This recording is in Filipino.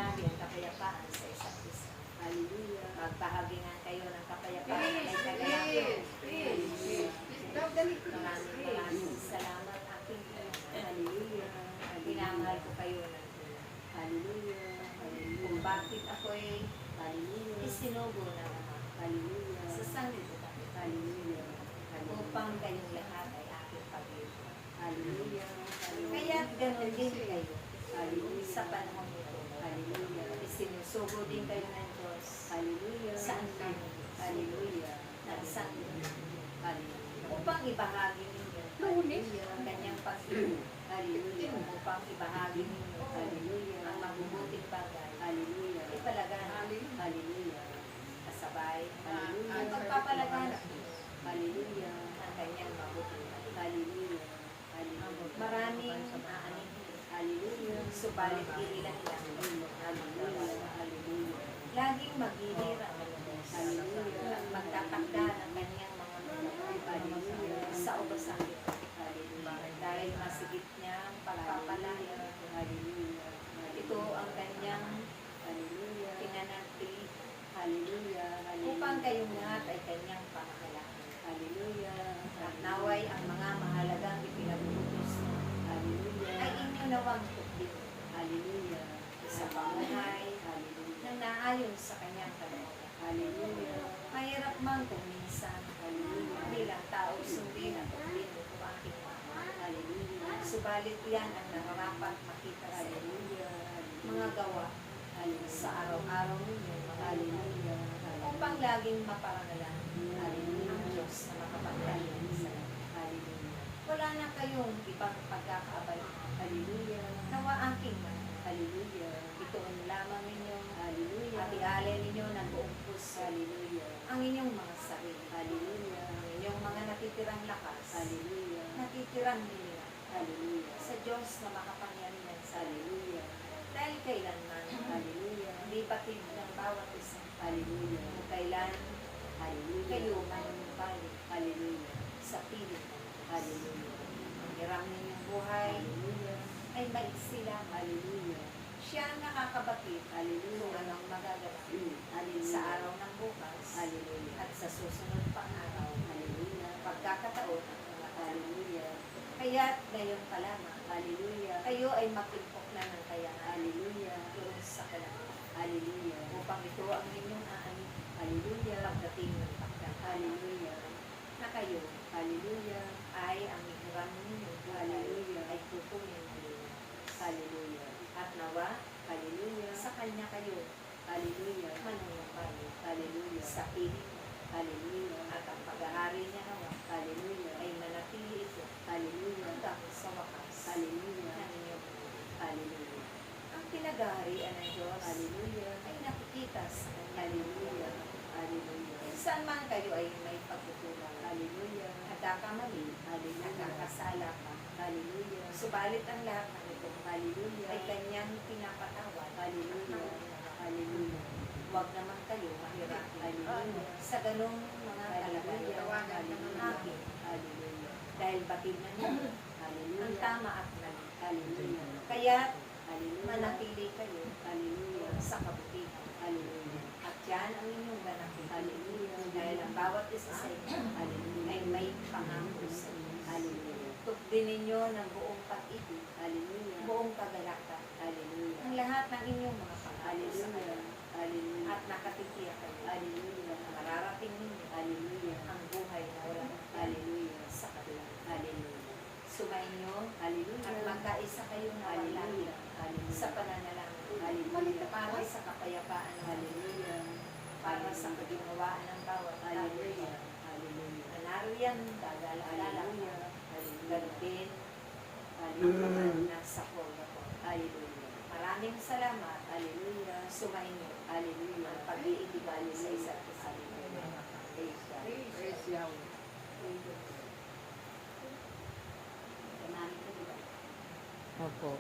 ibahagi ang kapayapaan sa isa't isa. Hallelujah. Magbahagi nga kayo ng kapayapaan ay kagalakan. Maraming salamat aking Diyos. Hallelujah. Pinamahal ko kayo ng Diyos. Hallelujah. Kung bakit ako'y Hallelujah. isinugo ng Ama Hallelujah. sa sanlibutan Hallelujah. upang kayong lahat ay aking pag-ibig. Hallelujah. Kaya ganoon din kayo Hallelujah. sa panahon nito. Hallelujah. Isinusugo din kayo ng Diyos. Hallelujah. Saan kayo? Hallelujah. Nagsaan Hallelujah. upang ibahagi ninyo ang kanyang pag-ibig. Hallelujah. Upang ibahagi ninyo Hallelujah. ang mabubuting bagay. Hallelujah. Ipalaganap Hallelujah. kasabay Hallelujah. ang pagpapalaganap Hallelujah. ang kanyang mabuting bagay. Hallelujah. Hallelujah. Maraming aanin, Hallelujah. subalit iilan lang. Hallelujah. Hallelujah. Laging maghihir ang Diyos. Hallelujah. At magtatakda ng kanyang mga Hallelujah. sa ubasan nito. Hallelujah. Dahil masigit niya ang pagpapalaya. Hallelujah. Ito ang kanyang Hallelujah. pinanatili Hallelujah. upang kayong lahat ay kanyang pamahalaan. Hallelujah. At naway ang mga mahalagang ipinabutos niya Hallelujah. ay inyo nawang tukdin Hallelujah. sa pamuhay Hallelujah. na naayon sa kanyang kalooban. Hallelujah. Mahirap man kung minsan Hallelujah. bilang tao sundin at tukdin ito aking mga. Hallelujah. Subalit yan ang nararapat makita sa Hallelujah. mga gawa sa araw-araw ninyo mga Hallelujah. upang laging maparangalan ang Diyos na makapangyarihan sa lahat. Hallelujah. Wala na kayong ibang pagkakaabala. Hallelujah. Nawa aking man. Hallelujah. Itoon lamang ninyo Hallelujah. at ialay ninyo ng buong puso Hallelujah. ang inyong mga sarili. Hallelujah. Ang inyong mga natitirang lakas. Hallelujah. Natitirang nila Hallelujah. sa Diyos na makapangyarihan sa Hallelujah. dahil kailanman Hallelujah. hindi batid ng bawat isa. Hallelujah. Kung kailan Hallelujah. kayo manunumbalik Hallelujah. sa pilit. Hallelujah. Ang hiram ninyong buhay Hallelujah. ay maiksi lang. Hallelujah. Siya ang nakakabatid kung Hallelujah. anong magaganap Hallelujah. sa araw ng bukas Hallelujah. at sa susunod pang araw. Hallelujah. Pagkakataon ang mga tao. Hallelujah. Kaya ngayon pa lamang, Hallelujah. kayo ay makimpok na ng kayangan Hallelujah. doon sa kalangitan. Hallelujah. Upang ito ang inyong aanin Hallelujah. pagdating ng pagkakataon Hallelujah. na kayo Hallelujah. ay ang hiram ninyo Hallelujah. ay kukunin ninyo. Hallelujah. At nawa, Hallelujah. sa Kanya kayo Hallelujah. manunumbalik Hallelujah. sa piling niya. Hallelujah. At ang pag-ahari niya nawa Hallelujah. ay manatili ito Hallelujah. hanggang sa wakas Hallelujah. ng inyong buhay. Hallelujah. Ang pinag-aharian ng Diyos Hallelujah. ay nakikita sa Kanya. Hallelujah. Hallelujah. Saan man kayo ay may pagkukulang. Hallelujah. Nagkakamali, Hallelujah. nagkakasala ka. Hallelujah. Subalit ang lahat ng ito Hallelujah. ay Kanyang pinapatawad. Hallelujah. Hallelujah. Huwag naman kayo mahirap. Hallelujah. Sa ganong mga kalagayan Hallelujah. akin. Hallelujah. Dahil batid na niyo ang Hallelujah. tama at mali. Hallelujah. Kaya Hallelujah. manatili kayo Hallelujah. sa kabutihan. Hallelujah. At yan ang inyong ganapin. Hallelujah. Dahil ang bawat isa sa inyo Hallelujah. ay may pangako sa inyo. Hallelujah. Tukdin ninyo ng buong pag-ibig, Hallelujah. buong kagalakan, Hallelujah. ang lahat ng inyong mga pangako sa Kanya. Hallelujah. Hallelujah. At nakatitiyak kayo Hallelujah. na mararating ninyo Hallelujah. ang buhay na walang Hallelujah. sa kabila. Hallelujah. Sumainyo Hallelujah. at magkaisa kayo na walang Hallelujah. Hallelujah. sa pananalangin. Hallelujah. Para sa kapayapaan ng Hallelujah. para sa kaginawaan ng bawat Hallelujah. tao. Hallelujah. Na nariyan, dadala-dala, Hallelujah. Hallelujah. galupin, Hallelujah. nasa pogo ko. Hallelujah. Maraming salamat. Hallelujah. Sumainyo. Hallelujah. Ang pag-iibigay sa isa't isa. Praise God. Praise Yahweh. Kanami ko, diba? Opo.